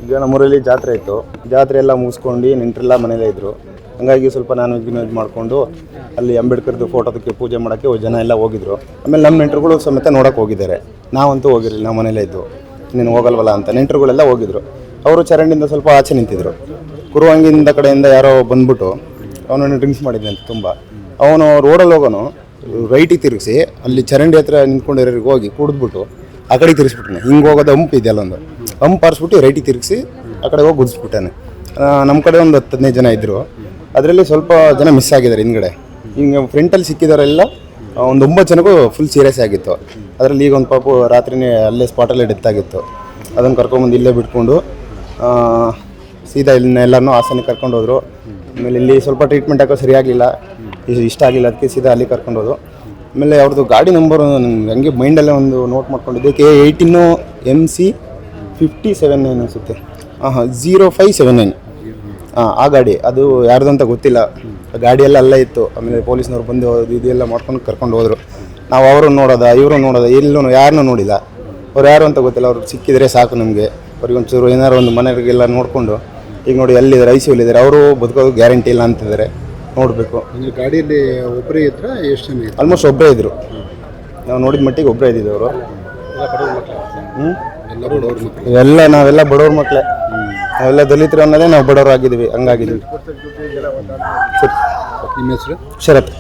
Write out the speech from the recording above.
ಈಗ ನಮ್ಮೂರಲ್ಲಿ ಜಾತ್ರೆ ಇತ್ತು. ಜಾತ್ರೆ ಎಲ್ಲ ಮುಗಿಸ್ಕೊಂಡು ನೆಂಟರೆಲ್ಲ ಮನೇಲೇ ಇದ್ದರು. ಹಂಗಾಗಿ ಸ್ವಲ್ಪ ನಾನ್ ವೆಜ್ ಮಾಡಿಕೊಂಡು ಅಲ್ಲಿ ಅಂಬೇಡ್ಕರ್ದು ಫೋಟೋದಕ್ಕೆ ಪೂಜೆ ಮಾಡೋಕ್ಕೆ ಜನ ಎಲ್ಲ ಹೋಗಿದ್ರು. ಆಮೇಲೆ ನಮ್ಮ ನೆಂಟರುಗಳು ಸಮೇತ ನೋಡೋಕೆ ಹೋಗಿದ್ದಾರೆ. ನಾವಂತೂ ಹೋಗಿರಲಿಲ್ಲ, ನಾವು ಮನೇಲೇ ಇದ್ದು. ನೀನು ಹೋಗಲ್ವಲ್ಲ ಅಂತ ನೆಂಟರುಗಳೆಲ್ಲ ಹೋಗಿದ್ರು. ಅವರು ಚರಂಡಿಯಿಂದ ಸ್ವಲ್ಪ ಆಚೆ ನಿಂತಿದ್ರು. ಕುರುವಂಗಿಂದ ಕಡೆಯಿಂದ ಯಾರೋ ಬಂದ್ಬಿಟ್ಟು ಅವನನ್ನು ಡ್ರಿಂಕ್ಸ್ ಮಾಡಿದ್ದಂತೆ ತುಂಬ. ಅವನು ರೋಡಲ್ಲಿ ಹೋಗೋನು ರೈಟಿಗೆ ತಿರುಗಿಸಿ ಅಲ್ಲಿ ಚರಂಡಿ ಹತ್ರ ನಿಂತ್ಕೊಂಡಿರೋರಿಗೆ ಹೋಗಿ ಕುಡಿದ್ಬಿಟ್ಟು ಆ ಕಡೆ ತಿರ್ಗಿಸ್ಬಿಟ್ಟಾನೆ. ಹಿಂಗೆ ಹೋಗೋದು ಹಂಪ್ ಇದೆಯಲ್ಲ, ಒಂದು ಹಂಪ್ ಆರಿಸ್ಬಿಟ್ಟು ರೈಟಿಗೆ ತಿರುಗಿಸಿ ಆ ಕಡೆ ಹೋಗಿ ಗುದಿಸ್ಬಿಟ್ಟಾನೆ. ನಮ್ಮ ಕಡೆ ಒಂದು 10-15 ಜನ ಇದ್ದರು. ಅದರಲ್ಲಿ ಸ್ವಲ್ಪ ಜನ ಮಿಸ್ ಆಗಿದ್ದಾರೆ ಹಿಂದ್ಗಡೆ. ಹಿಂಗೆ ಫ್ರಂಟಲ್ಲಿ ಸಿಕ್ಕಿದವರೆಲ್ಲ ಒಂದು 9 ಜನಕ್ಕೂ ಫುಲ್ ಸೀರಿಯಸ್ ಆಗಿತ್ತು. ಅದರಲ್ಲಿ ಈಗ ಒಂದು ಪಾಪು ರಾತ್ರಿನೇ ಅಲ್ಲೇ ಸ್ಪಾಟಲ್ಲೇ ಡೆತ್ ಆಗಿತ್ತು. ಅದನ್ನು ಕರ್ಕೊಂಬಂದು ಇಲ್ಲೇ ಬಿಟ್ಕೊಂಡು ಸೀದಾ ಇಲ್ಲಿನ ಎಲ್ಲರನ್ನೂ ಹಾಸನಕ್ಕೆ ಕರ್ಕೊಂಡು ಹೋದರು. ಆಮೇಲೆ ಇಲ್ಲಿ ಸ್ವಲ್ಪ ಟ್ರೀಟ್ಮೆಂಟ್ ಹಾಕೋ ಸರಿಯಾಗಲಿಲ್ಲ, ಇಷ್ಟ ಆಗಿಲ್ಲ, ಅದಕ್ಕೆ ಸೀದಾ ಅಲ್ಲಿ ಕರ್ಕೊಂಡು ಹೋದು. ಆಮೇಲೆ ಅವ್ರದ್ದು ಗಾಡಿ ನಂಬರು ನನಗೆ ಹಂಗೆ ಮೈಂಡಲ್ಲೇ ಒಂದು ನೋಟ್ ಮಾಡ್ಕೊಂಡಿದ್ದೆ. K18 MC 57 ಅನಿಸುತ್ತೆ. 0579. ಆ ಗಾಡಿ ಅದು ಯಾರ್ದು ಅಂತ ಗೊತ್ತಿಲ್ಲ. ಗಾಡಿಯೆಲ್ಲ ಅಲ್ಲೇ ಇತ್ತು. ಆಮೇಲೆ ಪೊಲೀಸ್ನವ್ರು ಬಂದು ಇದೆಲ್ಲ ಮಾಡ್ಕೊಂಡು ಕರ್ಕೊಂಡು ಹೋದರು. ನಾವು ಅವರು ನೋಡೋದ ಇವರು ನೋಡೋದ ಎಲ್ಲೂ ಯಾರನ್ನೂ ನೋಡಿಲ್ಲ. ಅವ್ರು ಯಾರು ಅಂತ ಗೊತ್ತಿಲ್ಲ. ಅವ್ರು ಸಿಕ್ಕಿದರೆ ಸಾಕು ನಮಗೆ. ಅವ್ರಿಗೊಂಚೂರು ಏನಾರು ಒಂದು ಮನೆಗಳಿಗೆಲ್ಲ ನೋಡಿಕೊಂಡು ಈಗ ನೋಡಿ ಎಲ್ಲಿದ್ದಾರೆ, ICUಲಿದ್ದಾರೆ. ಅವರು ಬದುಕೋದು ಗ್ಯಾರಂಟಿ ಇಲ್ಲ ಅಂತಿದ್ದಾರೆ. ನೋಡಬೇಕು. ಗಾಡಿಯಲ್ಲಿ ಒಬ್ಬರೇ ಇದ್ದರೆ ಎಷ್ಟು ಜನ? ಆಲ್ಮೋಸ್ಟ್ ಒಬ್ಬರೇ ಇದ್ದರು. ನಾವು ನೋಡಿದ ಮಟ್ಟಿಗೆ ಒಬ್ಬರೇ ಇದ್ದಿದ್ದು ಅವರು. ನಾವೆಲ್ಲ ಬಡವ್ರ ಮಕ್ಕಳೇ. ನಾವೆಲ್ಲ ದಲಿತರು ಅನ್ನೋದೇ ನಾವು ಬಡವರು ಆಗಿದ್ದೀವಿ. ಹಂಗಾಗಿದ್ದೀವಿ. ನಿಮ್ಮ ಹೆಸರು? ಶರತ್.